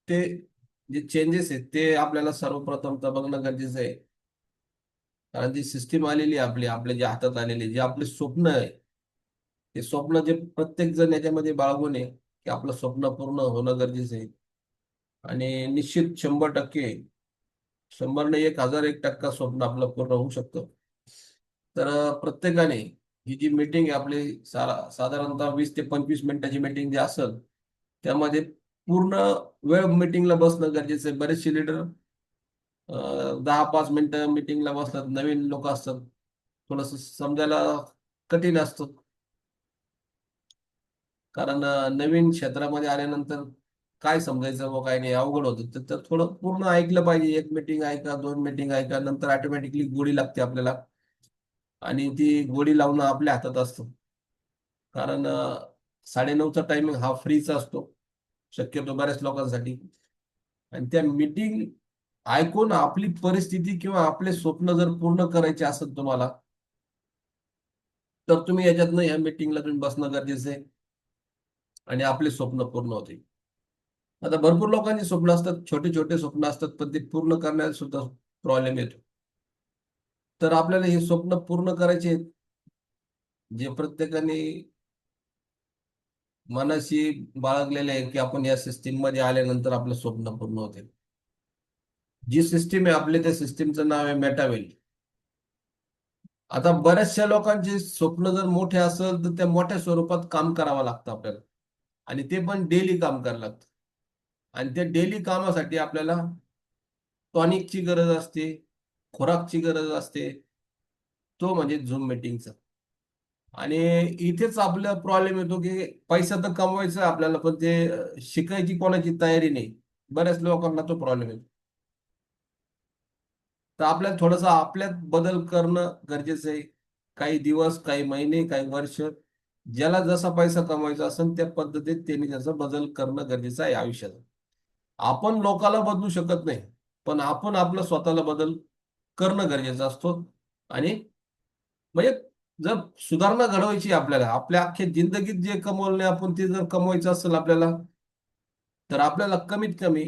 ते जे चेंजेस आहेत ते आपल्याला सर्वप्रथम तर बघणं गरजेचं आहे. कारण जी सिस्टीम आलेली आहे आपली, आपल्या जे हातात आलेली जे आपले स्वप्न आहे, ते स्वप्न जे प्रत्येक जण याच्यामध्ये बाळगून आहे की आपलं स्वप्न पूर्ण होणं गरजेचं आहे. आणि निश्चित 100%, 100 नाही 1001% स्वप्न आपलं पूर्ण होऊ शकतं. तर प्रत्येकाने ही जी मीटिंग आहे आपली, साधारणतः 20 ते 25 मिनिटाची मीटिंग जी असेल, त्यामध्ये पूर्ण वेळ मीटिंगला बसणं गरजेचं आहे. बरेचसे लीडर 10-5 मिनिटं मीटिंगला बसतात, नवीन लोक असतात, थोडंसं समजायला कठीण असतं. कारण नवीन क्षेत्रामध्ये आल्यानंतर काय समजायचं व काय नाही अवघड होतं. तर थोडं पूर्ण ऐकलं पाहिजे. एक मीटिंग ऐका, 2 मीटिंग ऐका, नंतर ऑटोमॅटिकली गोडी लागते आपल्याला. आणि ती गोडी लावणं आपल्या हातात असतं. कारण 9:30चा टायमिंग हा फ्रीचा असतो शक्यतो बऱ्याच लोकांसाठी. आणि त्या मीटिंग ऐकून आपली परिस्थिती किंवा आपले स्वप्न जर पूर्ण करायचे असेल तुम्हाला, तर तुम्ही याच्यातनं ह्या मीटिंगला तुम्ही बसणं गरजेचं आहे आणि आपले स्वप्न पूर्ण होतील. आता भरपूर लोकांची स्वप्न असतात, छोटे छोटे स्वप्न असतात, पण ते पूर्ण करण्यात सुद्धा प्रॉब्लेम येतो. तर आपल्याला हे स्वप्न पूर्ण करायचे आहेत, जे प्रत्येकाने मनाशी बाळगलेले आहे की आपण या सिस्टीम मध्ये आल्यानंतर आपलं स्वप्न पूर्ण होते. जी सिस्टीम आहे आपल्या, त्या सिस्टीमचं नाव आहे मेटावेल. आता बऱ्याचशा लोकांचे स्वप्न जर मोठे असेल तर त्या मोठ्या स्वरूपात काम करावं लागतं आपल्याला. आणि ते पण डेली काम करावं लागतं. आणि त्या डेली कामासाठी आपल्याला टॉनिकची गरज असते, खुराकची गरज असते, तो म्हणजे झूम मीटिंगचा. आणि इथेच आपला प्रॉब्लेम येतो की पैसा तर कमवायचा आहे आपल्याला, पण ते शिकायची कोणाची तयारी नाही. बऱ्याच लोकांना तो प्रॉब्लेम येतो. तर आपल्याला थोडंसं आपल्यात बदल करणं गरजेचं आहे. काही दिवस, काही महिने, काही वर्ष, ज्याला जसा पैसा कमवायचा असेल त्या पद्धतीत त्यांनी त्याचा बदल करणं गरजेचं आहे आयुष्यात. आपण लोकाला बदलू शकत नाही, पण आपण आपलं स्वतःला बदल करणं गरजेचं असतो. आणि म्हणजे जर सुधारणा घडवायची आहे आपल्याला, आपल्या अख्ख्या जिंदगीत जे कमवलं आपण ते जर कमवायचं असेल आपल्याला, तर आपल्याला कमीत कमी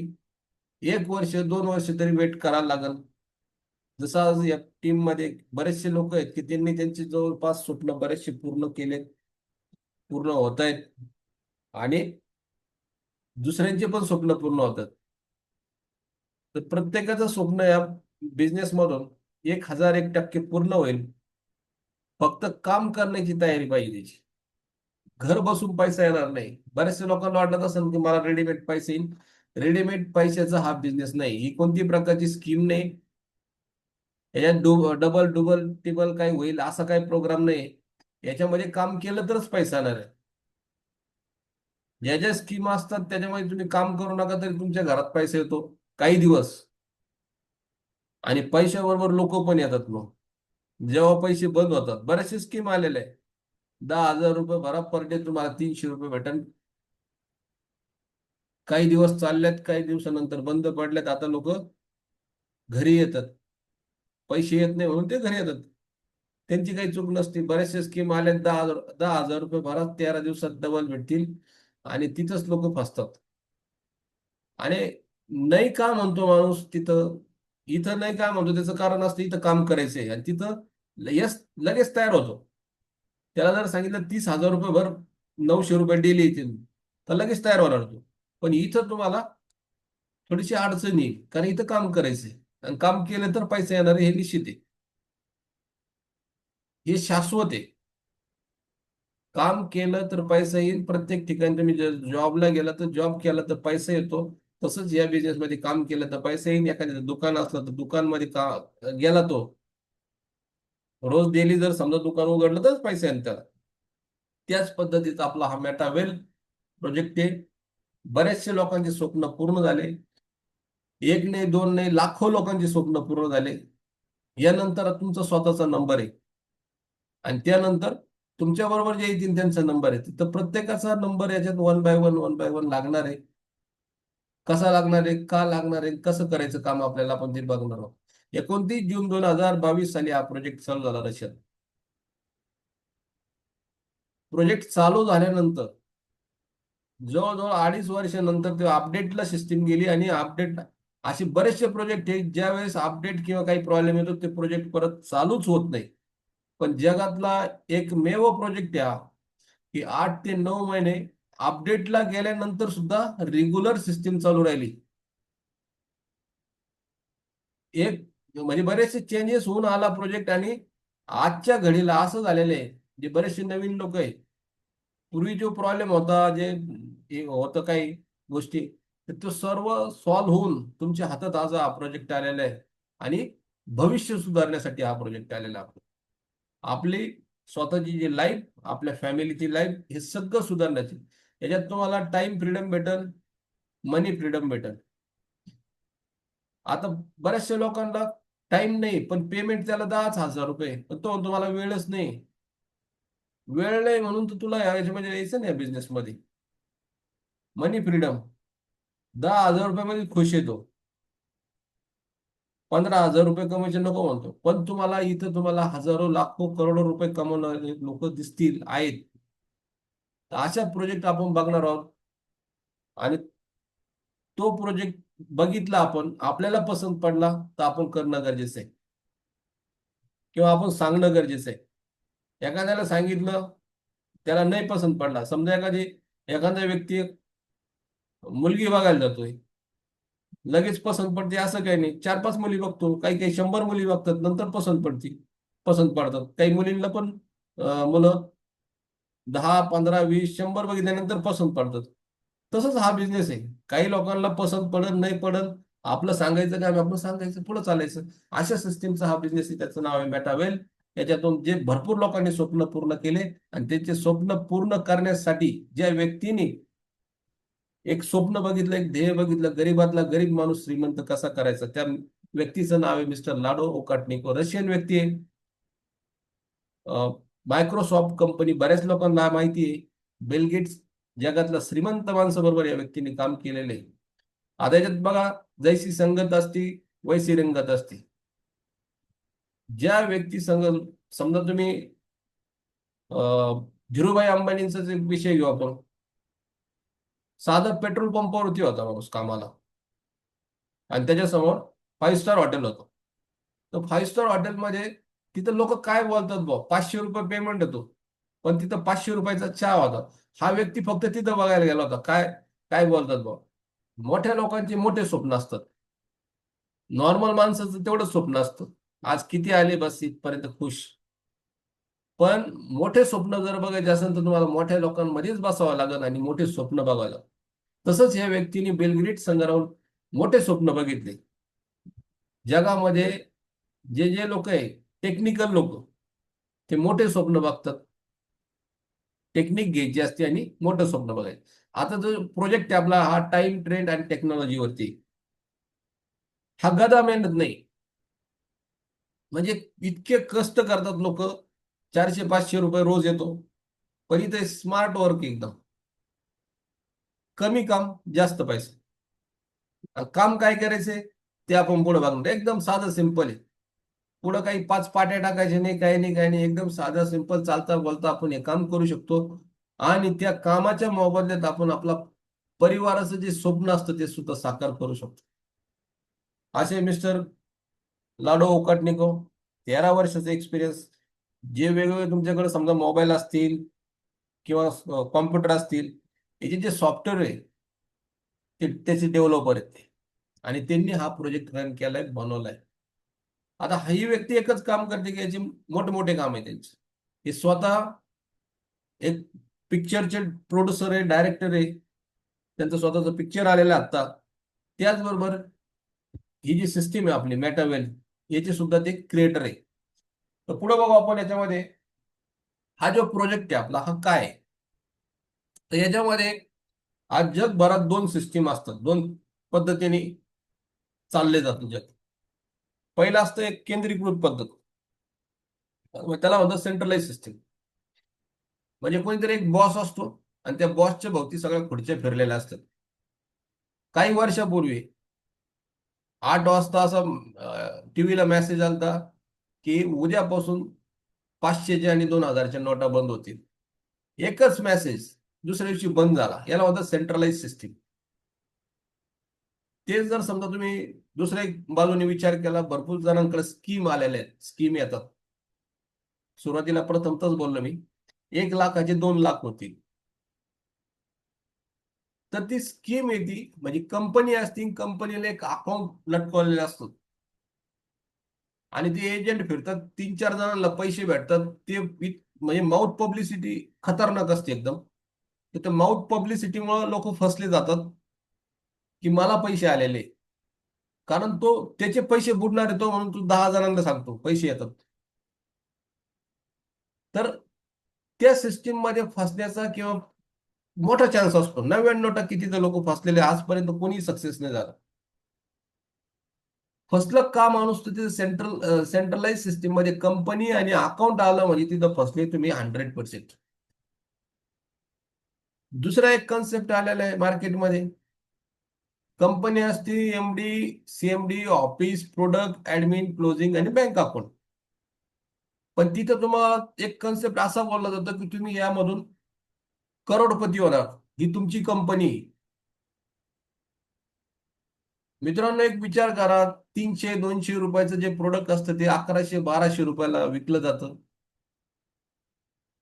1 वर्ष, 2 वर्ष तरी वेट करायला लागेल. जसं आज या टीम मध्ये बरेचसे लोक आहेत की त्यांनी त्यांचे जवळपास स्वप्न बरेचसे पूर्ण केले, पूर्ण होत आहेत. आणि दुसऱ्यांचे पण स्वप्न पूर्ण होतात. तर प्रत्येकाचं स्वप्न या बिझनेस मधून 1001% पूर्ण होईल. फक्त काम करण्याची तयारी पाहिजे त्याची. घर बसून पैसा येणार नाही. बऱ्याचशा लोकांना वाटत असेल की मला रेडीमेड पैसे येईल. रेडीमेड पैशाचा हा बिझनेस नाही. ही कोणती प्रकारची स्कीम नाही. याच्यात डबल डुबल टिबल काही होईल असा काही प्रोग्राम नाही. याच्यामध्ये काम केलं तरच पैसा येणार आहे. ज्या ज्या स्कीम असतात त्याच्यामध्ये तुम्ही काम करू नका तरी तुमच्या घरात पैसा येतो काही दिवस. आणि पैशाबरोबर लोक पण येतात मग. जेव्हा पैसे बंद होतात, बरेचसे स्कीम आलेले आहे. 10,000 रुपये भरा पर डे, तुम्हाला 300 रुपये भेटेल. काही दिवस चालल्यात, काही दिवसानंतर बंद पडल्यात. आता लोक घरी येतात. पैसे येत नाही म्हणून ते घरी येतात. त्यांची काही चूक नसते. बरेचसे स्कीम आल्यात, 10,000 रुपये भरा, 13 दिवसात डबल भेटतील. आणि तिथंच लोक फसतात. आणि नाही का म्हणतो माणूस तिथं, इथं नाही का म्हणतो त्याचं कारण असतं इथं काम करायचंय आणि तिथं लगेच तयार होतो. त्याला जर सांगितलं 30,000 रुपये भर, 900 रुपये डेली येतील, तर लगेच तयार होणार तो. पण इथं तुम्हाला थोडीशी अडचण येईल, कारण इथं काम करायचंय. आणि काम केलं तर पैसा येणार आहे, हे निश्चित आहे. हे शाश्वत आहे. काम केलं तर पैसा येईल. प्रत्येक ठिकाणी तुम्ही जॉबला गेला तर जॉब केला तर पैसा येतो. तसंच या बिझनेसमध्ये काम केलं तर पैसा येईल. एखाद्याचं दुकान असलं तर दुकानमध्ये गेला तो, रोज डेली जर समजा दुकान उघडलं तरच पैसा येईल त्याला. त्याच पद्धतीचा आपला हा मेटावेल प्रोजेक्ट आहे. बरेचसे लोकांचे स्वप्न पूर्ण झाले. एक नाही, दोन नाही, लाखो लोकांचे स्वप्न पूर्ण झाले. यानंतर तुमचा स्वतःचा नंबर आहे. आणि त्यानंतर तुमच्या बरोबर जे येतील त्यांचा नंबर आहे. तर प्रत्येकाचा नंबर याच्यात one by one, one by one लागणार आहे. कसा लागणार आहे, का लागणार आहे, कसं करायचं काम आपल्याला, आपण ते बघणार आहोत. 29 जून 2022 साली हा प्रोजेक्ट चालू झाला रशियात. प्रोजेक्ट चालू झाल्यानंतर जवळजवळ 2.5 वर्षानंतर ते अपडेटला सिस्टीम गेली आणि अपडेट असे बरेचसे प्रोजेक्ट आहेत ज्या वेळेस अपडेट किंवा काही प्रॉब्लेम येतो ते प्रोजेक्ट परत चालूच होत नाही. पण जगातला एकमेव प्रोजेक्ट आहे हा, की 8 ते 9 महिने अपडेटला गेल्यानंतर सुद्धा रेग्युलर सिस्टीम चालू राहिली. एक म्हणजे बरेचसे चेंजेस होऊन आला प्रोजेक्ट आणि आजच्या घडीला असं झालेलं आहे, जे बरेचसे नवीन लोक आहे, पूर्वी जो प्रॉब्लेम होता, जे हे होतं काही गोष्टी, तर तो सर्व सॉल्व्ह होऊन तुमच्या हातात आज हा प्रोजेक्ट आलेला आहे. आणि भविष्य सुधारण्यासाठी हा प्रोजेक्ट आलेला आहे. आपली स्वतःची जी लाईफ, आपल्या फॅमिलीची लाईफ, हे सगळं सुधारण्याची. याच्यात तुम्हाला टाइम फ्रीडम भेटल, मनी फ्रीडम भेटल. आता बऱ्याचशा लोकांना टाइम नाही, पण पेमेंट त्याला 10,000 रुपये, पण तो म्हणतो मला वेळच नाही. वेळ नाही म्हणून तर तुला याच्यामध्ये यायचं नाही बिझनेसमध्ये. मनी फ्रीडम, 10,000 रुपयामध्ये खुश येतो. 15,000 रुपये कमवायचे नको म्हणतो, पण तुम्हाला इथं तुम्हाला हजारो लाखो करोडो रुपये कमवणारे लोक दिसतील आहेत. तर अशा प्रोजेक्ट आपण बघणार आहोत. आणि तो प्रोजेक्ट बघितला आपण, आपल्याला पसंत पडला तर आपण करणं गरजेचं आहे किंवा आपण सांगणं गरजेचं आहे. एखाद्याला सांगितलं, त्याला नाही पसंत पडला, समजा एखादा व्यक्ती मुलगी बघायला जातोय, लगेच पसंत पडते असं काही नाही. 4-5 मुली बघतो, काही काही 100 मुली बघतात, नंतर पसंत पडतात. काही मुलींना पण मुलं 10, 15, 20, 100 बघितल्यानंतर पसंत पडतात. तसंच हा बिझनेस आहे. काही लोकांना पसंत पडत नाही पडत, आपलं सांगायचं काम, आपलं सांगायचं, पुढे चालायचं. अशा सिस्टीमचा हा बिझनेस आहे. त्याचं नाव आहे मेटावेल. याच्यातून जे भरपूर लोकांनी स्वप्न पूर्ण केले आणि त्यांचे स्वप्न पूर्ण करण्यासाठी ज्या व्यक्तीने एक स्वप्न बघितलं, एक ध्येय बघितलं, गरीबातला गरीब माणूस श्रीमंत कसा करायचा, त्या व्यक्तीचं नाव आहे मिस्टर लाडो ओकाटनिको. रशियन व्यक्ती आहे. मायक्रोसॉफ्ट कंपनी बऱ्याच लोकांना माहिती आहे. बिल गेट्स जगातल्या श्रीमंत माणसाबरोबर या व्यक्तीने काम केलेलं आहे. आता याच्यात बघा, जैसी संगत असती वैसी रंगत असते. ज्या व्यक्ती संग, समजा तुम्ही धीरूभाई अंबानींचा जे विषय घेऊ आपण. साधं पेट्रोल पंपावरती होता माणूस कामाला आणि त्याच्यासमोर 5 स्टार हॉटेल होतं. तर 5 स्टार हॉटेलमध्ये तिथं लोक काय बोलतात भाऊ, 500 रुपये पेमेंट येतो, पण तिथं 500 रुपयाचा चहा होता. हा व्यक्ती फक्त तिथं बघायला गेला होता, काय काय बोलतात भाऊ. मोठ्या लोकांचे मोठे स्वप्न असतात, नॉर्मल माणसाचं तेवढं स्वप्न असतं, आज किती आले बस इथपर्यंत खुश. पण मोठे स्वप्न जर बघायचे असेल तर तुम्हाला मोठ्या लोकांमध्येच बसावं लागेल आणि मोठे स्वप्न बघावं लागेल. तसंच या व्यक्तीने बिल गेट्स संग राहून मोठे स्वप्न बघितले. जगामध्ये जे जे लोक आहे, टेक्निकल लोक, ते मोठे स्वप्न बघतात. टेक्निक घ्यायची असते आणि मोठं स्वप्न बघायचं. आता जो प्रोजेक्ट आहे आपला, हा टाइम ट्रेंड आणि टेक्नॉलॉजीवरती. हा गदा मेहनत नाही. म्हणजे इतके कष्ट करतात लोक, 400-500 रुपये रोज येतो, पण इथे स्मार्ट वर्क एकदम. कमी काम, जास्त पैसे. आणि काम काय करायचंय ते आपण पुढे बघणार. एकदम साधं सिंपल आहे. पुढं काही 5 पाट्या टाकायचे नाही, काही नाही, काही नाही. एकदम साधा सिंपल, चालता बोलता आपण हे काम करू शकतो. आणि त्या कामाच्या मोबदल्यात आपण आपला परिवाराचं जे स्वप्न असतं ते सुद्धा साकार करू शकतो. असे मिस्टर लाडो ओकाटनिको, 13 वर्षाचा एक्सपिरियन्स. जे वेगवेगळे तुमच्याकडे समजा मोबाईल असतील किंवा कॉम्प्युटर असतील, याचे जे सॉफ्टवेअर आहे, ते त्याचे डेव्हलपर आहेत ते. आणि त्यांनी हा प्रोजेक्ट रन केलाय, बनवलाय. आता ही व्यक्ती एकच काम करते की याचे मोठे काम आहे त्यांचे. हे स्वतः एक पिक्चरचे प्रोड्युसर आहे, डायरेक्टर आहे. त्यांचं स्वतःचं पिक्चर आलेलं आहे आता. त्याचबरोबर ही जी सिस्टीम आहे आपली मेटावेल, याचे सुद्धा ते क्रिएटर आहे. तर पुढे बघू आपण याच्यामध्ये, हा जो प्रोजेक्ट आहे आपला, हा काय आहे. तर याच्यामध्ये आज जगभरात 2 सिस्टीम असतात, 2 पद्धतीने चालले जातात जग. पहिलं असतं एक केंद्रीकृत पद्धत, त्याला म्हणतात सेंट्रलाइज सिस्टीम. म्हणजे कोणीतरी एक बॉस असतो आणि त्या बॉसच्या भोवती सगळ्या खुर्च्या फिरलेल्या असतात. काही वर्षापूर्वी 8 वाजता असा टीव्हीला मेसेज आलता की उद्यापासून 500च्या आणि 2,000च्या नोटा बंद होतील. एकच मेसेज. दुसऱ्या दिवशी बंद झाला, याला होतं सेंट्रलाइज सिस्टीम. तेच जर समजा तुम्ही दुसऱ्या बाजूने विचार केला, भरपूर जणांकडे स्कीम आलेल्या आहेत, स्कीम येतात. सुरुवातीला प्रथमतच बोललो मी, 1 लाखाचे 2 लाख होतील. तर ती स्कीम येते, म्हणजे कंपनी असती, कंपनीला एक अकाउंट लटकवलेलं असतं आणि ते एजंट फिरतात, 3-4 जणांना पैसे भेटतात. ते म्हणजे माउथ पब्लिसिटी खतरनाक असते एकदम. तर माउथ पब्लिसिटीमुळे लोक फसले जातात, की मला पैसे आलेले. कारण तो त्याचे पैसे बुडणार आहे तो, म्हणून तू 10 जणांना सांगतो पैसे येतात. तर त्या सिस्टीम मध्ये फसण्याचा किंवा मोठा चान्स असतो. 99% तिथे लोक फसलेले, आजपर्यंत कोणी सक्सेस नाही झाला. फसलं का माणूस, तर तिथे सेंट्रलाइज सिस्टीम मध्ये कंपनी आणि अकाउंट आलं म्हणजे तिथं फसले तुम्ही 100%. दुसरा एक कन्सेप्ट आलेला आहे मार्केटमध्ये. कंपनी असती, MD, CMD, office, product, admin, closing आणि बँक अकाउंट. पण तिथं तुम्हाला एक कन्सेप्ट असा बोलला जातो की तुम्ही यामधून करोडपती होणार, ही तुमची कंपनी. मित्रांनो, एक विचार करा, 300-200 रुपयाचं जे प्रोडक्ट असतं ते 1100-1200 रुपयाला विकलं जातं.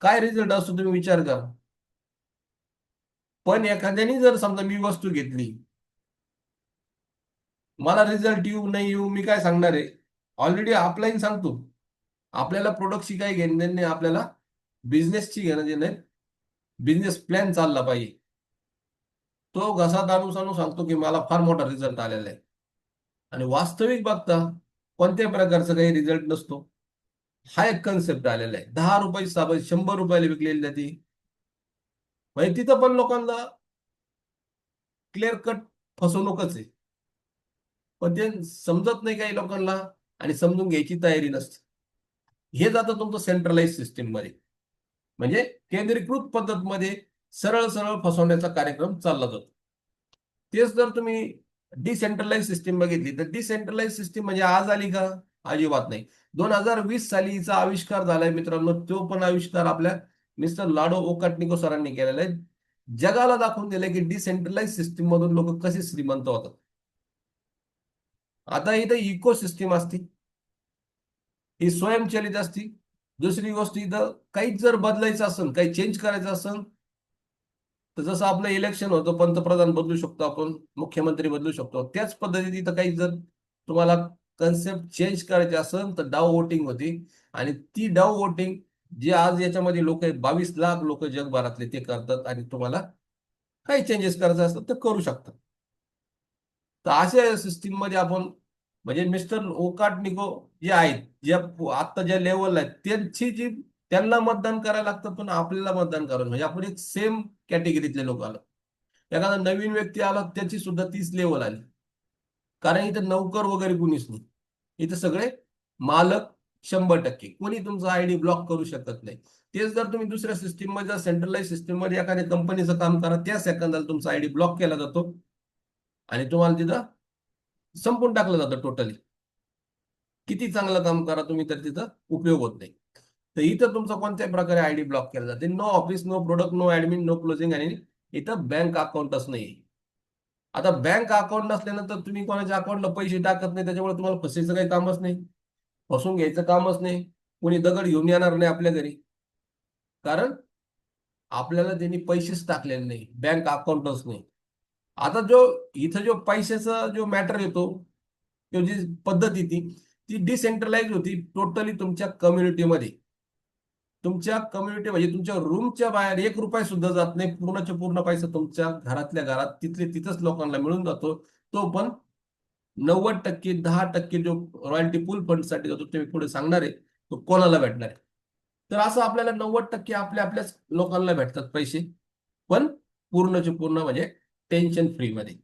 काय रिझल्ट असतो तुम्ही विचार करा. पण एखाद्याने जर समजा मी वस्तू घेतली, मला रिझल्ट येऊ नाही येऊ मी काय सांगणार आहे, ऑलरेडी ऑफलाईन सांगतो. आपल्याला प्रोडक्टची काही घेणं देणं नाही, आपल्याला बिझनेसची घेणं देणं आहे. बिझनेस प्लॅन चालला पाहिजे. तो घसा दाणू सांगू सांगतो की मला फार मोठा रिझल्ट आलेला आहे. आणि वास्तविक बघता कोणत्या प्रकारचा काही रिझल्ट नसतो. हा एक कन्सेप्ट आलेला आहे. 10 रुपये साबण 100 रुपयाला विकलेली जाते. म्हणजे तिथं पण लोकांना क्लिअर कट फसवणूकच आहे. पण ते समजत नाही काही लोकांना आणि समजून घ्यायची तयारी नसते. हे जातं तुमचं सेंट्रलाइज सिस्टीम मध्ये, म्हणजे केंद्रीकृत पद्धतमध्ये सरळ सरळ फसवण्याचा कार्यक्रम चालला जातो. तेच जर तुम्ही डिसेंट्रलाइज सिस्टीम बघितली, तर डिसेंट्रलाइज सिस्टीम म्हणजे आज आली का? अजिबात नाही. 2020 साली हिचा आविष्कार झालाय मित्रांनो. तो पण आविष्कार आपल्या मिस्टर लाडो ओकाटनिको सरांनी केलेला आहे. जगाला दाखवून दिलंय की डिसेंट्रलाइज सिस्टीम मधून लोक कसे श्रीमंत होतात. आता इथं इको सिस्टीम असते, ही स्वयंचलित असती. दुसरी गोष्ट, इथं काहीच जर बदलायचं असेल, काही चेंज करायचं असेल, तर जसं आपलं इलेक्शन होतं, पंतप्रधान बदलू शकतो आपण, मुख्यमंत्री बदलू शकतो, त्याच पद्धतीने इथं काही जर तुम्हाला कन्सेप्ट चेंज करायचे असेल तर डाव वोटिंग होती. आणि ती डाव वोटिंग, जे आज याच्यामध्ये लोक आहेत, 22 लाख लोक जगभरातले ते करतात आणि तुम्हाला काही चेंजेस करायचे असतात तर करू शकतात. तर अशा सिस्टीम मध्ये आपण, म्हणजे मिस्टर ओकाटनिको जे आहेत, जे आता ज्या लेवलला आहेत, त्यांची जी, त्यांना मतदान करायला लागतं पण आपल्याला मतदान करावं, म्हणजे आपण एक सेम कॅटेगरीतले लोक आलो. एखादा नवीन व्यक्ती आला त्याची सुद्धा तीच लेवल आली. कारण इथं नौकर वगैरे कुणीच नाही. इथं सगळे मालक. 100% कोणी तुमचा आयडी ब्लॉक करू शकत नाही. तेच जर तुम्ही दुसऱ्या सिस्टीम मध्ये, सेंट्रलाइज सिस्टीम मध्ये एखाद्या कंपनीचं काम करा, त्या सेकंदाला तुमचा आयडी ब्लॉक केला जातो आणि तुम्हाला तिथं संपून टाकलं जातं टोटली. किती चांगलं काम करा तुम्ही, तर तिथं उपयोग होत नाही. तर इथं तुमचा कोणत्याही प्रकारे आयडी ब्लॉक केला जाते. No office, no product, no admin, no closing, आणि इथं बँक अकाउंटच नाही. आता बँक अकाउंट नसल्यानंतर तुम्ही कोणाच्या अकाउंटला पैसे टाकत नाही, त्याच्यामुळे तुम्हाला फसायचं काही कामच नाही, फसून घ्यायचं कामच नाही. कोणी दगड घेऊन येणार नाही आपल्या घरी, कारण आपल्याला त्यांनी पैसेच टाकलेले नाही, बँक अकाउंटच नाही. आता इथं जो पैशाचा जो मॅटर येतो, तो जी पद्धत येते, ती डिसेंट्रलाइज होती टोटली तुमच्या कम्युनिटीमध्ये. तुमच्या कम्युनिटी म्हणजे तुमच्या रूमच्या बाहेर 1 रुपया सुद्धा जात नाही. पूर्णच्या पूर्ण पैसा तुमच्या घरातल्या घरात तिथले तिथंच लोकांना मिळून जातो. तो पण 90%, 10% जो रॉयल्टी पूल फंड साठी जातो, तुम्ही पुढे सांगणार आहे तो कोणाला भेटणार आहे. तर असं आपल्याला 90% आपल्या आपल्याच लोकांना भेटतात पैसे, पण पूर्णचे पूर्ण म्हणजे टेन्शन फ्री मध्ये.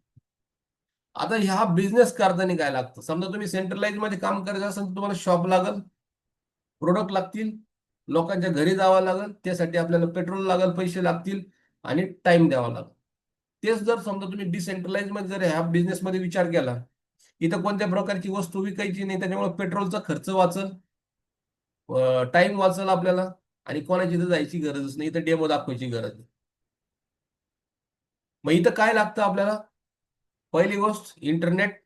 आता ह्या बिझनेस करताना काय लागतं, समजा तुम्ही सेंट्रलाइज मध्ये काम करायचं असेल तर तुम्हाला शॉप लागल, प्रोडक्ट लागतील, लोकांच्या घरी जावं लागेल, त्यासाठी आपल्याला पेट्रोल लागेल, पैसे लागतील आणि टाइम द्यावा लागेल. तेच जर समजा तुम्ही डिसेंट्रलाइज मध्ये जर ह्या बिझनेस मध्ये विचार केला, इथं कोणत्या प्रकारची वस्तू विकायची नाही, त्याच्यामुळे पेट्रोलचा खर्च वाचल, टाइम वाचल आपल्याला, आणि कोणाची इथं जायची गरजच नाही, इथं डेमो दाखवायची गरज नाही. मग इथं काय लागतं आपल्याला? पहिली गोष्ट इंटरनेट,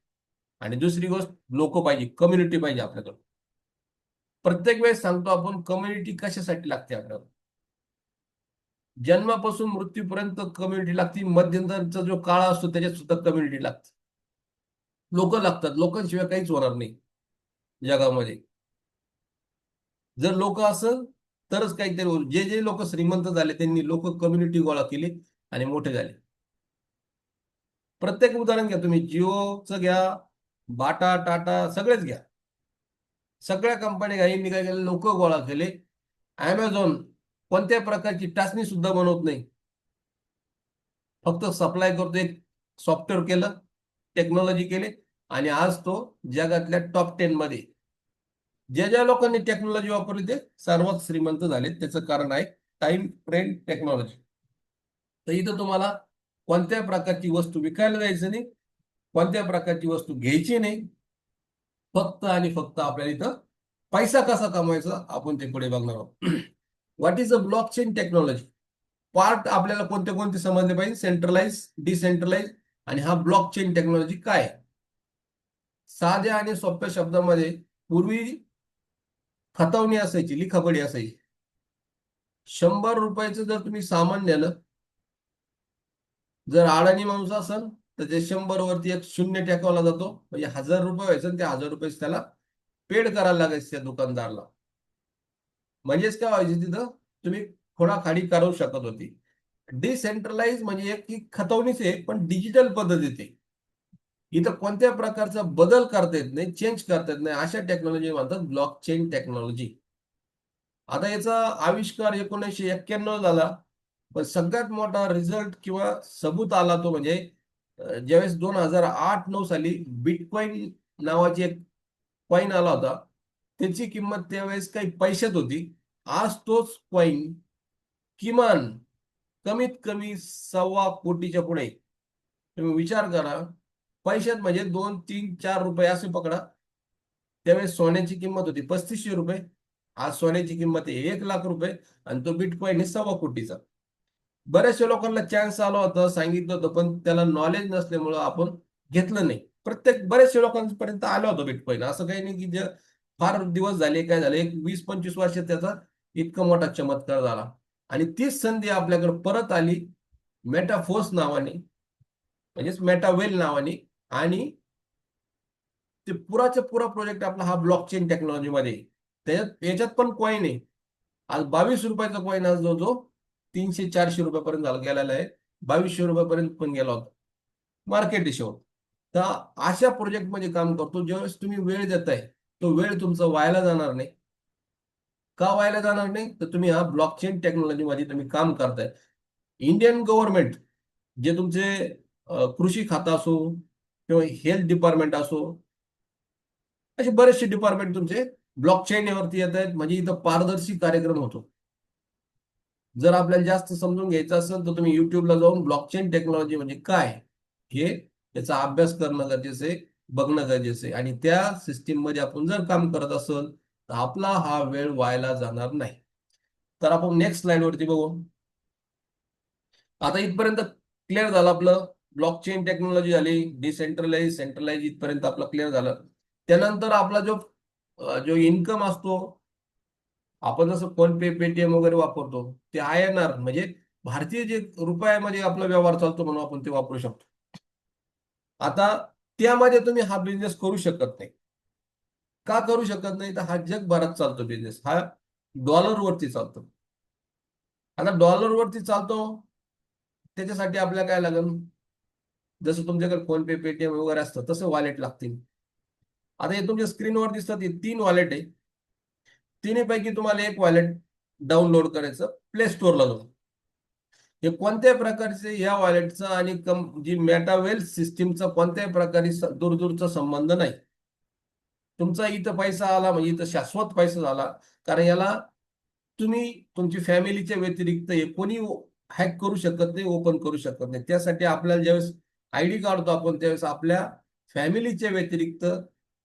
आणि दुसरी गोष्ट लोक पाहिजे, कम्युनिटी पाहिजे आपल्याकडे. प्रत्येक वेळेस सांगतो आपण, कम्युनिटी कशासाठी लागते आपल्याला? जन्मापासून मृत्यूपर्यंत कम्युनिटी लागते. मध्यंतरचा जो काळ असतो त्याच्यात सुद्धा कम्युनिटी लागते. लोक लागतात. लोकांशिवाय काहीच होणार नाही जगामध्ये. जर लोक असेल तरच काहीतरी होईल. जे जे लोक श्रीमंत झाले त्यांनी लोक कम्युनिटी गोळा केली आणि मोठे झाले. प्रत्येक उदाहरण घ्या तुम्ही, जिओचं घ्या, बाटा, टाटा, सगळेच घ्या. सगळ्या कंपन्या घ्या, यांनी काय केलं? लोक गोळा केले. अमेझॉन कोणत्या प्रकारची टाचणी सुद्धा बनवत नाही, फक्त सप्लाय करतो. एक सॉफ्टवेअर केलं, टेक्नॉलॉजी केले, आणि आज तो जगातल्या टॉप 10 मध्ये. ज्या ज्या लोकांनी टेक्नॉलॉजी वापरली ते सर्वात श्रीमंत झाले. त्याचं कारण आहे टाइम ट्रेंड टेक्नॉलॉजी. तर इथं तुम्हाला कोणत्या प्रकारची वस्तू विकायला जायचं नाही, कोणत्या प्रकारची वस्तू घ्यायची नाही. फक्त आणि फक्त आपल्याला इथं पैसा कसा कमवायचा आपण ते पुढे बघणार आहोत. What is a blockchain technology? Part आपल्याला कोणते कोणते समजले पाहिजे? सेंट्रलाइज, डिसेंट्रलाइज, आणि हा ब्लॉकचेन टेक्नॉलॉजी काय आहे? साध्या आणि सोप्या शब्दामध्ये, पूर्वी खतवणी असायची, लिखापडी असायची. 100 रुपयाचं जर तुम्ही सामान नेलं, जर अडाणी माणूस असेल तर ते 100 वरती एक शून्य टाकावला जातो, म्हणजे 1000 रुपये व्हायचं, आणि ते 1000 रुपये त्याला पेड करायला लागायचे त्या दुकानदारला. म्हणजेच काय व्हायचे तिथं? तुम्ही खोडाखाडी करू शकत होती. डिसेंट्रलाइज म्हणजे एक की खतवणीच आहे, पण डिजिटल पद्धतीत. इथं कोणत्या प्रकारचा बदल करता येत नाही, चेंज करता येत नाही, अशा टेक्नॉलॉजी म्हणतात ब्लॉकचेन टेक्नॉलॉजी. आता याचा आविष्कार 1991 झाला. पण सगळ्यात मोठा रिझल्ट किंवा सबूत आला तो म्हणजे ज्यावेळेस 2008-9 साली बिटकॉइन नावाची एक कॉइन आला होता. त्याची किंमत त्यावेळेस काही पैशात होती. आज तोच कॉइन किमान कमीत कमी 1.25 कोटीच्या पुढे. तुम्ही विचार करा, पैशात म्हणजे 2, 3, 4 रुपये असे पकडा. त्यावेळेस सोन्याची किंमत होती 3500 रुपये. आज सोन्याची किंमत आहे 1 लाख रुपये, आणि तो बिटकॉइन आहे 1.25 कोटीचा. बऱ्याचशा लोकांना चान्स आला होता, सांगितलं होतं, पण त्याला नॉलेज नसल्यामुळं आपण घेतलं नाही. बऱ्याचशा लोकांपर्यंत आलं होतं बिटकॉइन. असं काही नाही की जे फार दिवस झाले, काय झाले, एक 20-25 वर्षात त्याचा इतका मोठा चमत्कार झाला. आणि तीच संधी आपल्याकडे परत आली मेटाफोर्स नावाने, म्हणजेच मेटावेल नावाने. आणि ते पुराच्या पुरा प्रोजेक्ट आपला हा ब्लॉकचेन टेक्नॉलॉजीमध्ये. याच्यात पण कॉईन आहे. आज 22 रुपयाचा कॉईन आज जो जो 300-400 रुपयापर्यंत झाला गेलेला आहे. 2200 रुपयापर्यंत पण गेला होता. मार्केट हिशोब. तर अशा प्रोजेक्टमध्ये काम करतो. ज्यावेळेस तुम्ही वेळ देताय, तो वेळ तुमचा वायाला जाणार नाही. का वायाला जाणार नाही? तर तुम्ही हा ब्लॉकचेन टेक्नॉलॉजीमध्ये तुम्ही काम करताय. इंडियन गव्हर्नमेंट, जे तुमचे कृषी खातं असो किंवा हेल्थ डिपार्टमेंट असो, असे बरेचसे डिपार्टमेंट तुमचे ब्लॉकचेनवरती येत आहेत. म्हणजे इथं पारदर्शी कार्यक्रम होतो. जर आपल्याला जास्त समजून घ्यायचं असेल तर तुम्ही युट्यूबला जाऊन ब्लॉकचेन टेक्नॉलॉजी म्हणजे काय हे याचा अभ्यास करणं गरजेचं आहे, बघणं गरजेचं आहे. आणि त्या सिस्टीम मध्ये आपण जर काम करत असेल तर आपला हा वेळ वायाला जाणार नाही. तर आपण नेक्स्ट स्लाइड वरती बघू. आता इथपर्यंत क्लिअर झालं आपलं. ब्लॉकचेन टेक्नॉलॉजी झाली, डिसेंट्रलाइज, सेंट्रलाइज, इथपर्यंत आपलं क्लिअर झालं. त्यानंतर आपला जो जो इन्कम असतो, आपण जसं फोन पे, पेटीएम वगैरे वापरतो, ते INR म्हणजे भारतीय जे रुपयामध्ये आपला व्यवहार चालतो म्हणून आपण ते वापरू शकतो. आता त्यामध्ये तुम्ही हा बिझनेस करू शकत नाही. का करू शकत नाही? तर हा जगभरात चालतो बिझनेस, हा डॉलरवरती चालतो. आता डॉलरवरती चालतो, त्याच्यासाठी आपल्याला काय लागेल? जसं तुमच्याकडे फोन पे, पेटीएम वगैरे असतं तसं वॉलेट लागतील. आता हे तुमच्या स्क्रीनवर दिसतात, हे 3 वॉलेट आहे. तिन्हीपैकी तुम्हाला एक वॉलेट डाउनलोड करायचं प्ले स्टोअरला जाऊन. हे कोणत्याही प्रकारचे या वॉलेटचा आणि जी मेटावेल सिस्टीमचा कोणत्याही प्रकारे दूरदूरचा संबंध नाही. तुमचा इथं पैसा आला म्हणजे इथं शाश्वत पैसा झाला. कारण याला तुम्ही तुमची फॅमिलीच्या व्यतिरिक्त हे कोणी हॅक करू शकत नाही, ओपन करू शकत नाही. त्यासाठी आपल्याला ज्यावेळेस आयडी काढतो आपण, त्यावेळेस आपल्या फॅमिलीच्या व्यतिरिक्त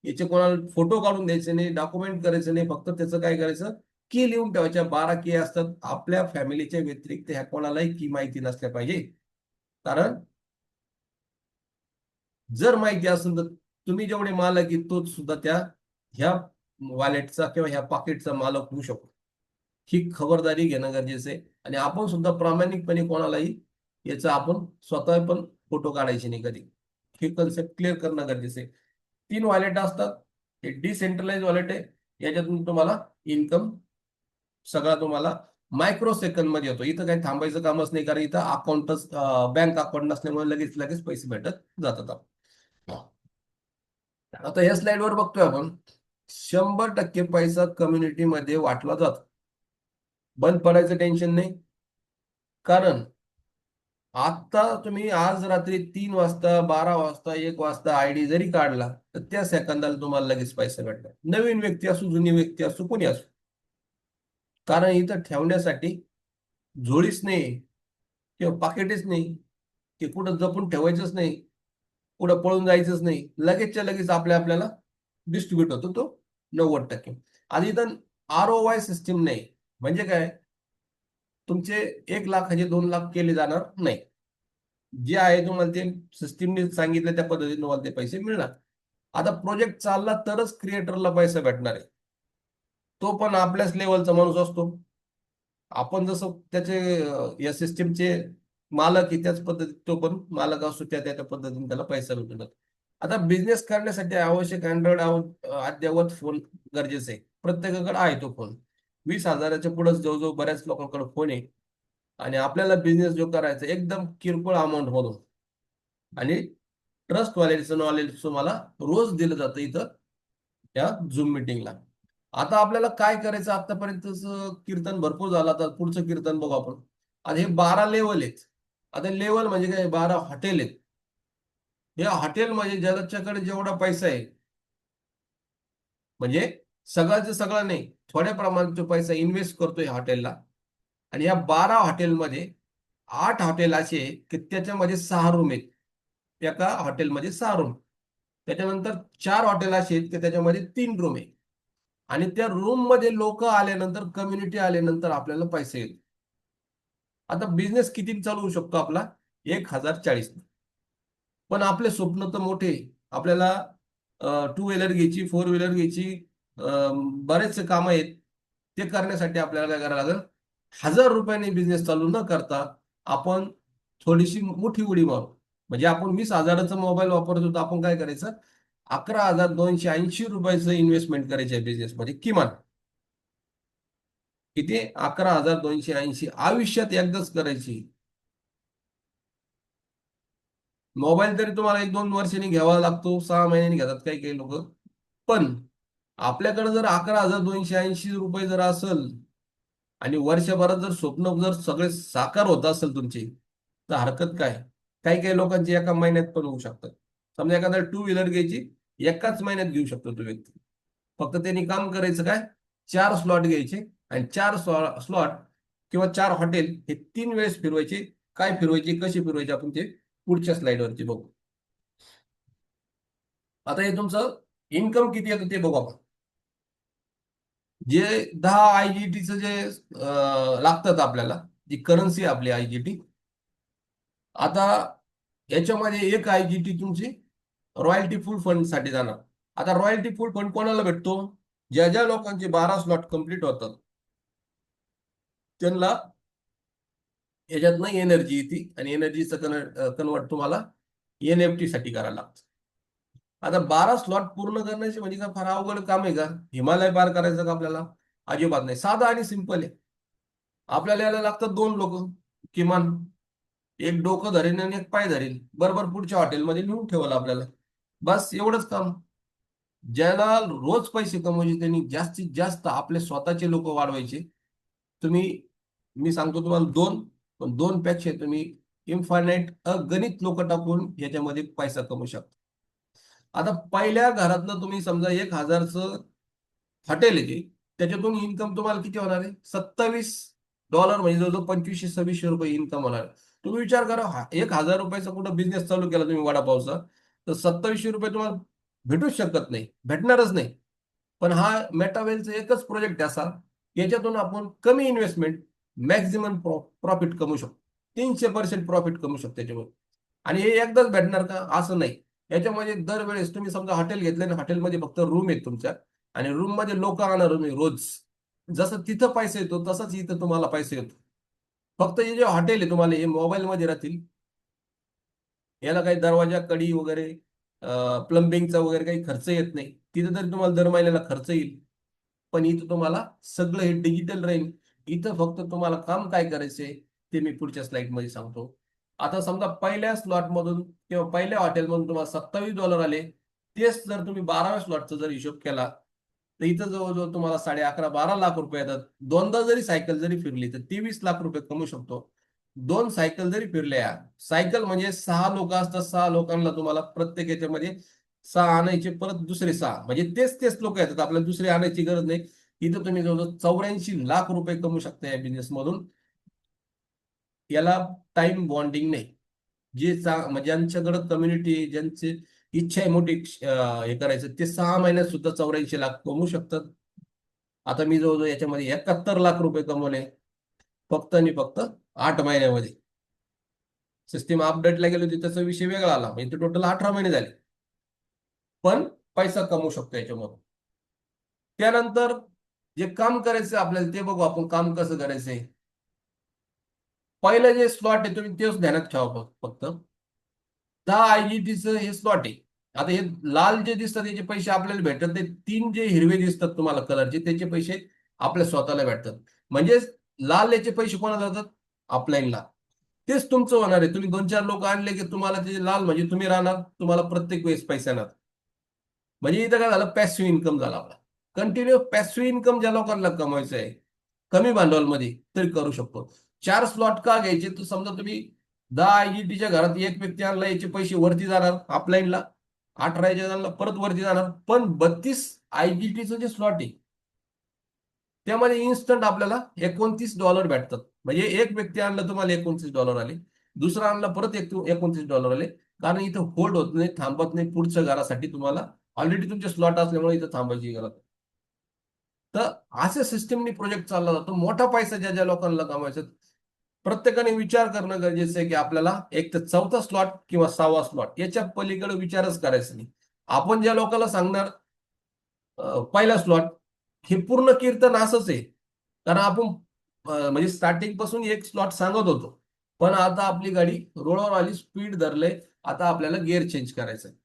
याचे कोणाला फोटो काढून द्यायचे नाही, डॉक्युमेंट करायचं नाही. फक्त त्याचं काय करायचं, की लिहून ठेवायच्या. 12 की असतात. आपल्या फॅमिलीच्या व्यतिरिक्त ह्या कोणालाही की माहिती नसल्या पाहिजे. कारण जर माहिती असेल तर तुम्ही जेवढे मालक आहे तोच सुद्धा ह्या वॉलेटचा किंवा ह्या पॉकेटचा मालक होऊ शकतो. ही खबरदारी घेणं गरजेचं आहे. आणि आपण सुद्धा प्रामाणिकपणे कोणालाही याचा आपण स्वतः पण फोटो काढायचे नाही कधी. हे कन्सेप्ट क्लिअर करणं गरजेचं आहे. 3 वॉलेट असतात. हे डिसेंट्रलाइज वॉलेट आहे. याच्यातून तुम्हाला इन्कम सगळा तुम्हाला मायक्रो सेकंद मध्ये येतो. इथं काही थांबायचं कामच नाही, कारण इथं अकाउंटच बँक अकाउंट नसल्यामुळे लगेच लगेच पैसे भेटत जातात. आता या स्लाइडवर बघतोय आपण 100% पैसा कम्युनिटीमध्ये वाटला जातो. बंद पडायचं टेन्शन नाही. कारण आता तुम्ही आज रात्री 3 वाजता, 12 वाजता, 1 वाजता आयडी जरी काढला तर त्या सेकंदाला तुम्हाला लगेच पैसे भेटतात. नवीन व्यक्ती असो, जुनी व्यक्ती असो, कोणी असो. कारण इथं ठेवण्यासाठी झोळीच नाही किंवा पाकिटच नाही, की कुठं जपून ठेवायचंच नाही, कुठं पळून जायचंच नाही. लगेचच्या लगेच आपल्याला डिस्ट्रीब्यूट होतो तो 90%. आधी तर ROI सिस्टीम नाही. म्हणजे काय, तुमचे 1 लाखाचे 2 लाख केले जाणार नाही. जे आहे तुम्हाला ते सिस्टीमने सांगितलं त्या पद्धतीने तुम्हाला ते पैसे मिळणार. आता प्रोजेक्ट चालला तरच क्रिएटरला पैसा भेटणार आहे. तो पण आपल्याच लेवलचा माणूस असतो. आपण जसं त्याचे या सिस्टीमचे मालक आहे त्याच पद्धतीत तो पण मालक असतो. त्या पद्धतीने त्याला पैसा भेटून जातो. आता बिझनेस करण्यासाठी आवश्यक अँड्रॉइड अद्ययावत फोन गरजेचं आहे. प्रत्येकाकडे आहे तो फोन. 20,000च्या पुढे जवळजवळ बऱ्याच लोकांकडे फोन आहे. आणि आपल्याला बिझनेस जो करायचा एकदम किरकोळ अमाऊंट मधून आणि ट्रस्ट व्हॅल्यूचं नॉलेज तुम्हाला रोज दिलं जातं इथं या झूम मिटिंगला. आता आपल्याला काय करायचं, आतापर्यंतच कीर्तन भरपूर झालं, आता पुढचं कीर्तन बघू आपण. आता हे 12 लेवल आहेत. आता लेवल म्हणजे काय, 12 हॉटेल आहेत. या हॉटेलमध्ये ज्याच्याकडे जेवढा पैसा आहे, म्हणजे सगळ्याचं सगळं नाही, थोड्या प्रमाणात पैसा इन्व्हेस्ट करतोय हॉटेलला. आणि या 12 हॉटेलमध्ये 8 हॉटेल असे की त्याच्यामध्ये 6 रूम आहेत. एका हॉटेलमध्ये 6 रूम. त्याच्यानंतर 4 हॉटेल असे आहेत की त्याच्यामध्ये 3 रूम आहे. आणि त्या रूम मध्ये लोक आल्यानंतर, कम्युनिटी आल्यानंतर आपल्याला पैसे येतो. आता बिझनेस किती चालू होऊ शकतो आपला, 1040. पण आपले स्वप्न तर मोठे. आपल्याला 2 व्हीलर घ्यायची, 4 व्हीलर घ्यायची, बरेचसे कामं आहेत. ते करण्यासाठी आपल्याला काय करावं लागेल, 1000 रुपयांनी बिझनेस चालू न करता आपण थोडीशी मोठी उडी मारू. म्हणजे आपण 20,000चा मोबाईल वापरतो तर आपण काय करायचं, 11,280 रुपयाचं इन्व्हेस्टमेंट करायचे आहे बिझनेसमध्ये किमान. किती, 11,280 आयुष्यात एकदाच करायची. मोबाईल तरी तुम्हाला 1-2 वर्षांनी घ्यावा लागतो, 6 महिन्यांनी घेतात काही काही लोक. पण आपल्याकडे जर 11,280 रुपये जर असेल आणि वर्षभरात जर स्वप्न जर सगळे साकार होत असेल तुमची, तर हरकत काय. काही काही लोकांची एका महिन्यात पण होऊ शकतात. समजा एखादा 2 व्हीलर घ्यायची, एकाच महिन्यात घेऊ शकतो तो व्यक्ती. फक्त त्यांनी काम करायचं काय, 4 स्लॉट घ्यायचे आणि 4 स्लॉट किंवा 4 हॉटेल हे 3 वेळेस फिरवायचे. काय फिरवायचे, कशी फिरवायचे, आपण ते पुढच्या स्लाइडवरती बघू. आता हे तुमचं इन्कम किती येतं ते बघू आपण. जे 10 IGTचं जे लागतात आपल्याला, जी करन्सी आपली IGT. आता याच्यामध्ये एक IGT तुमची रॉयल्टी फुल फंड साठी जाणार. आता रॉयल्टी फुल फंड कोणाला भेटतो, ज्या ज्या लोकांचे 12 स्लॉट कंप्लीट होतात त्यांना याच्यातनं एनर्जी येते. आणि एनर्जीचं कन्वर्ट तुम्हाला NFT साठी करायला लागतं. आता 12 स्लॉट पूर्ण करण्याचे म्हणजे काय फार अवघड काम आहे का, हिमालय पार करायचं का आपल्याला, अजिबात नाही. साधं आणि सिंपल आहे. आपल्याला यायला लागतात 2 लोक किमान. एक डोकं धरेल आणि एक पाय धरेल, बरोबर पुढच्या हॉटेलमध्ये नेऊन ठेवाल आपल्याला. बस एवढंच काम. ज्याला रोज पैसे कमवायचे त्यांनी जास्तीत जास्त आपले स्वतःचे लोक वाढवायचे. तुम्ही, मी सांगतो तुम्हाला 2, पण 2 पेक्षा तुम्ही इन्फायनाईट अगणित लोक टाकून याच्यामध्ये पैसा कमवू शकता. आता पहिल्या घरातनं तुम्ही समजा 1,000चं हॉटेल आहे, त्याच्यातून इन्कम तुम्हाला किती होणार आहे, $27 म्हणजे जवळजवळ 2500-2600 रुपये इन्कम होणार आहे. तुम्ही विचार करा, 1,000 रुपयाचा कुठं बिझनेस चालू केला तुम्ही वडापावचा, तर 2700 रुपये तुम्हाला भेटूच शकत नाही, भेटणारच नाही. पण हा मेटावेलचा एकच प्रोजेक्ट असा, याच्यातून आपण कमी इन्व्हेस्टमेंट मॅक्झिमम प्रॉफिट कमवू शकतो. 300% प्रॉफिट कमवू शकतो त्याच्यामध्ये. आणि हे एकदाच भेटणार का असं नाही. याच्यामध्ये दरवेळेस तुम्ही समजा हॉटेल घेतलं ना, हॉटेलमध्ये फक्त रूम आहेत तुमच्या आणि रूम मध्ये लोक आणणार तुम्ही रोज. जसं तिथं पैसा येतो तसंच इथं तुम्हाला पैसा येतो. फक्त हे जे हॉटेल आहे तुम्हाला हे मोबाईल मध्ये राहतील. याला काही दरवाजा कडी वगैरे प्लंबिंगचा वगैरे काही खर्च येत नाही. तिथं तरी तुम्हाला दर महिन्याला खर्च येईल. पण इथं तुम्हाला सगळं हे डिजिटल राहील. इथं फक्त तुम्हाला काम काय करायचंय ते मी पुढच्या स्लाइड मध्ये सांगतो. आता समजा पहिल्या स्लॉट मधून किंवा पहिल्या हॉटेलमधून तुम्हाला $27 आले. तेच जर तुम्ही 12व्या स्लॉटचा जर हिशोब केला तर इथं जवळजवळ तुम्हाला 11.5-12 लाख रुपये येतात. दोनदा जरी सायकल जरी फिरली तर 23 लाख रुपये कमवू शकतो. दोन सायकल जरी फिरल्या, सायकल म्हणजे 6 लोक असतात, 6 लोकांना तुम्हाला प्रत्येक याच्यामध्ये 6 आणायचे, परत दुसरे 6 म्हणजे तेच तेच लोक येतात, आपल्याला दुसरे आणायची गरज नाही. इथं तुम्ही जवळजवळ 84 लाख रुपये कमवू शकता या बिझनेस मधून. याला टाइम बॉन्डिंग नाही. म्हणजे ज्यांच्याकडे कम्युनिटी, ज्यांची इच्छा आहे मोठी हे करायचं, ते 6 महिन्यात सुद्धा 84 लाख कमवू शकतात. आता मी जवळजवळ याच्यामध्ये 71 लाख रुपये कमवले फक्त आणि फक्त 8 महिन्यामध्ये. सिस्टीम अपडेटला गेलो होती त्याचा विषय वेगळा आला, म्हणजे टोटल 18 महिने झाले. पण पैसा कमवू शकतो याच्यामधून. त्यानंतर जे काम करायचं आपल्याला ते बघू आपण काम कसं करायचंय. पहिलं जे स्लॉट आहे तुम्ही तेच ध्यानात ठेवा फक्त. 10 IGTचं हे स्लॉट आहे. आता हे लाल जे दिसतात त्याचे पैसे आपल्याला भेटत नाही. 3 जे हिरवे दिसतात तुम्हाला कलरचे त्याचे पैसे आपल्या स्वतःला भेटतात. म्हणजे लाल याचे पैसे कोणाला जातात? अपलाईनला. तेच तुमचं होणार आहे. तुम्ही 2-4 लोक आणले की तुम्हाला ते लाल म्हणजे तुम्ही राहणार, तुम्हाला प्रत्येक वेळेस पैसे येणार. म्हणजे इथं काय झालं, पॅसिव्ह इन्कम झाला आपला. कंटिन्यू पॅसिव्ह इन्कम ज्या लोकांना कमवायचं आहे कमी भांडवलमध्ये तरी करू शकतो. 4 स्लॉट का घ्यायचे? तर समजा तुम्ही 10 IGTच्या घरात एक व्यक्ती आणला, याचे पैसे वरती जाणार अपलाईनला, 18 याच्या आणला परत वरती जाणार. पण 32 IGTचं जे स्लॉट आहे त्यामध्ये इन्स्टंट आपल्याला $29 भेटतात. म्हणजे एक व्यक्ती आणलं तुम्हाला $29 आले, दुसरा आणला परत $29 आले. कारण इथं होल्ड होत नाही, थांबत नाही पुढच्या घरासाठी. तुम्हाला ऑलरेडी तुमचे स्लॉट असल्यामुळे इथं थांबायची गरज नाही. तर अशा सिस्टीमनी प्रोजेक्ट चालला जातो. मोठा पैसा ज्या ज्या लोकांना कमवायचा, प्रत्येकाने विचार करणं गरजेचं आहे की आपल्याला एक तर चौथा स्लॉट किंवा 6वा स्लॉट याच्या पलीकडे विचारच करायचा नाही. आपण ज्या लोकांना सांगणार पहिला स्लॉट, हे पूर्ण कीर्तन असंच आहे. कारण आपण म्हणजे स्टार्टिंग पासून एक स्लॉट सांगत होतो. पण आता आपली गाडी रोडवर आली, स्पीड धरले, आता आपल्याला गिअर चेंज करायचा आहे.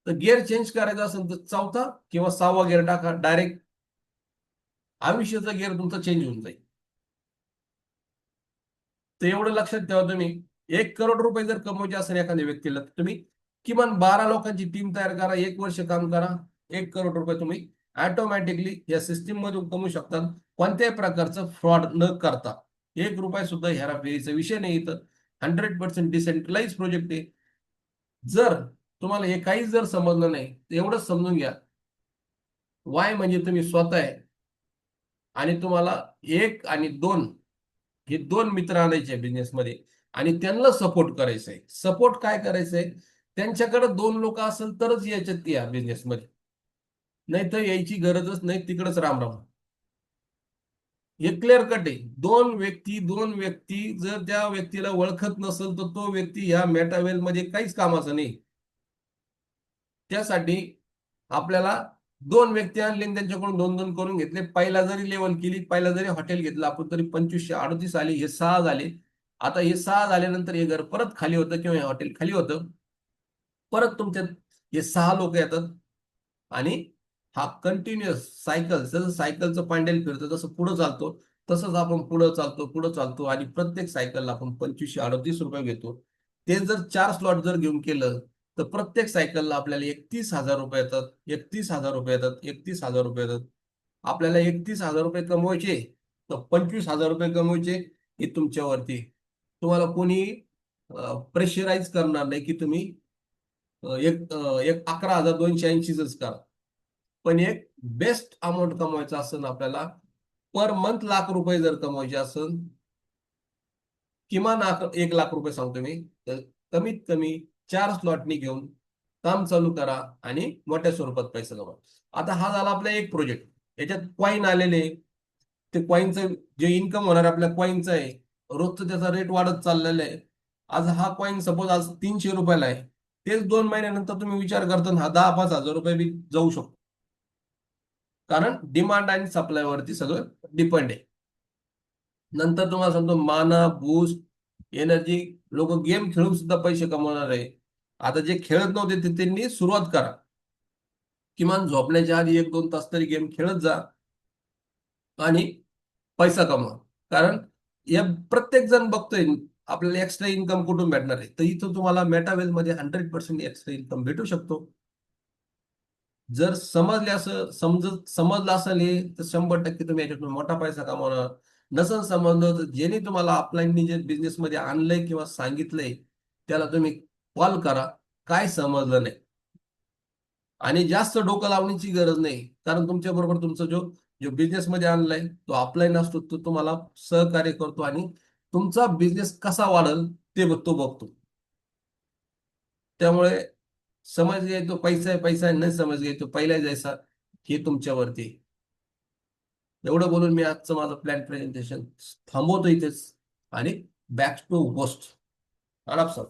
तर गिअर चेंज करायचा असेल तर चौथा किंवा 6वा गिअर टाका, डायरेक्ट आयुष्याचा गिअर तुमचा चेंज होऊन जाईल. तर एवढं लक्षात ठेवा तुम्ही. 1 करोड रुपये जर कमवायचे असेल एखाद्या व्यक्तीला तर तुम्ही किमान 12 लोकांची टीम तयार करा, 1 वर्ष काम करा. 1 करोड रुपये तुम्ही ऑटोमॅटिकली या सिस्टीम मधून कमवू शकतात, कोणत्याही प्रकारचं फ्रॉड न करता. 1 रुपया सुद्धा हेराफेरीचा विषय नाही इथं. 100% डिसेंट्रलाइज प्रोजेक्ट आहे. जर तुम्हाला हे काहीच जर समजलं नाही तर एवढंच समजून घ्या, वाय म्हणजे तुम्ही स्वतः आहे आणि तुम्हाला 1 आणि 2 हे 2 मित्र आणायचे बिझनेसमध्ये आणि त्यांना सपोर्ट करायचंय. सपोर्ट काय करायचंय? त्यांच्याकडे 2 लोक असेल तरच याच्यात या बिझनेसमध्ये, नाही तर यायची गरजच नाही, तिकडच राम राम. हे क्लिअर कट आहे. 2 व्यक्ती जर त्या व्यक्तीला ओळखत नसेल तर तो व्यक्ती ह्या मेटावेल मध्ये काहीच कामाचा नाही. त्यासाठी आपल्याला 2 व्यक्ती आणले आणि त्यांच्याकडून 2-2 करून घेतले. पहिला जरी लेवल केली, पहिला जरी हॉटेल घेतलं आपण तरी 2538 आले, हे 6 झाले. आता हे 6 झाल्यानंतर हे घर परत खाली होतं किंवा हे हॉटेल खाली होतं. परत तुमच्यात हे 6 लोक येतात आणि हा कंटिन्युअस सायकल, जसं सायकलचं पांडेल फिरतं तसं पुढे चालतो, तसंच आपण पुढे चालतो आणि प्रत्येक सायकलला आपण 2538 रुपये घेतो. ते जर 4 स्लॉट जर घेऊन केलं तर प्रत्येक सायकलला आपल्याला 31,000 रुपये येतात, 31,000 रुपये येतात, 31,000 रुपये येतात. आपल्याला 31,000 रुपये कमवायचे तर 25,000 रुपये कमवायचे, हे तुमच्यावरती. तुम्हाला कोणी प्रेशराईज करणार नाही की तुम्ही एक 11,280च करा. पण एक बेस्ट अमाऊंट कमवायचा असेल आपल्याला, पर मंथ ₹1,00,000 जर कमवायचे असेल, किमान 1,00,000 रुपये सांगतो मी, तर कमीत कमी 4 स्लॉटनी घेऊन काम चालू करा आणि मोठ्या स्वरूपात पैसा कमवा. आता हा झाला आपला एक प्रोजेक्ट. याच्यात कॉईन आलेले, ते कॉईनचं जे इन्कम होणार आपल्या कॉईनचं आहे, रोजचं त्याचा रेट वाढत चाललेला आहे. आज हा कॉईन सपोज आज 300 रुपयाला आहे, तेच 2 महिन्यानंतर तुम्ही विचार करता हा 10-5 हजार रुपये बी जाऊ शकतो. कारण डिमांड आणि सप्लायवरती सगळं डिपेंड आहे. नंतर तुम्हाला सांगतो माना, बूस्ट, एनर्जी, लोक गेम खेळून सुद्धा पैसे कमवणार आहे. आता जे खेळत नव्हते ते त्यांनी सुरुवात करा. किमान झोपण्याच्या आधी 1-2 तास तरी गेम खेळत जा आणि पैसा कमवा. कारण या प्रत्येक जण बघतोय आपल्याला एक्स्ट्रा इन्कम कुठून भेटणार आहे. तर इथं तुम्हाला मेटावेल मध्ये 100% एक्स्ट्रा इन्कम भेटू शकतो. जर समजले असं समजलं असेल हे, तर 100% तुम्ही याच्यातून मोठा पैसा कमवणार. नसेल समजलं तर ज्यांनी तुम्हाला ऑफलाईननी जे बिझनेसमध्ये आणलंय किंवा सांगितलंय त्याला तुम्ही कॉल करा. काय समजलं नाही आणि जास्त डोकं लावण्याची गरज नाही. कारण तुमच्या बरोबर तुमचा जो जो बिझनेसमध्ये आणलाय तो ऑफलाईन असतो, तो तुम्हाला सहकार्य करतो आणि तुमचा बिझनेस कसा वाढेल तो बघतो. त्यामुळे समज घ्याय तो पैसा आहे, पैसा आहे, नाही समज घ्याय तो पहिला जायचा, हे तुमच्यावरती आहे. एवढं बोलून मी आजचं माझं प्लॅन प्रेझेंटेशन थांबवतो इथेच आणि बॅक टू होस्ट आलाप सर.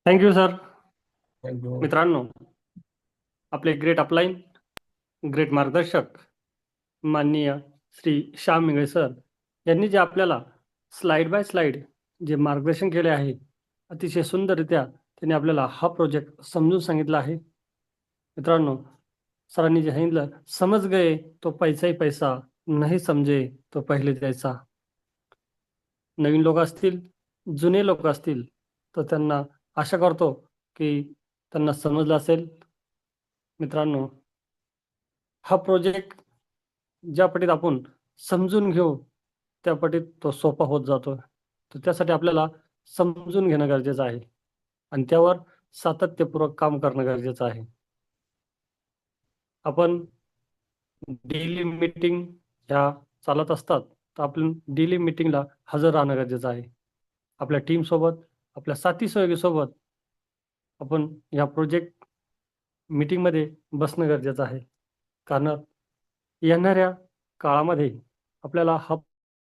Thank you sir. थँक्यू. मित्रांनो, आपले ग्रेट अपलाईन, ग्रेट मार्गदर्शक माननीय श्री श्याम मिंगळे सर यांनी जे आपल्याला स्लाईड बाय स्लाईड जे मार्गदर्शन केले आहे, अतिशय सुंदररित्या त्यांनी आपल्याला हा प्रोजेक्ट समजून सांगितला आहे. मित्रांनो, सरांनी जे सांगितलं, समज गए तो पैसा ही पैसा, नाही समजे तो पहिले द्यायचा. नवीन लोक असतील, जुने लोक असतील, तर त्यांना आशा करतो की त्यांना समजलं असेल. मित्रांनो, हा प्रोजेक्ट ज्या पटीत आपण समजून घेऊ त्या पटीत तो सोपा होत जातो. तर त्यासाठी आपल्याला समजून घेणं गरजेचं आहे आणि त्यावर सातत्यपूर्वक काम करणं गरजेचं आहे. आपण डेली मीटिंग ह्या चालत असतात, तर आपण डेली मीटिंगला हजर राहणं गरजेचं आहे. आपल्या टीमसोबत, आपल्या साथी सहयोगीसोबत आपण या प्रोजेक्ट मीटिंगमध्ये बसणं गरजेचं आहे. कारण येणाऱ्या काळामध्ये आपल्याला हा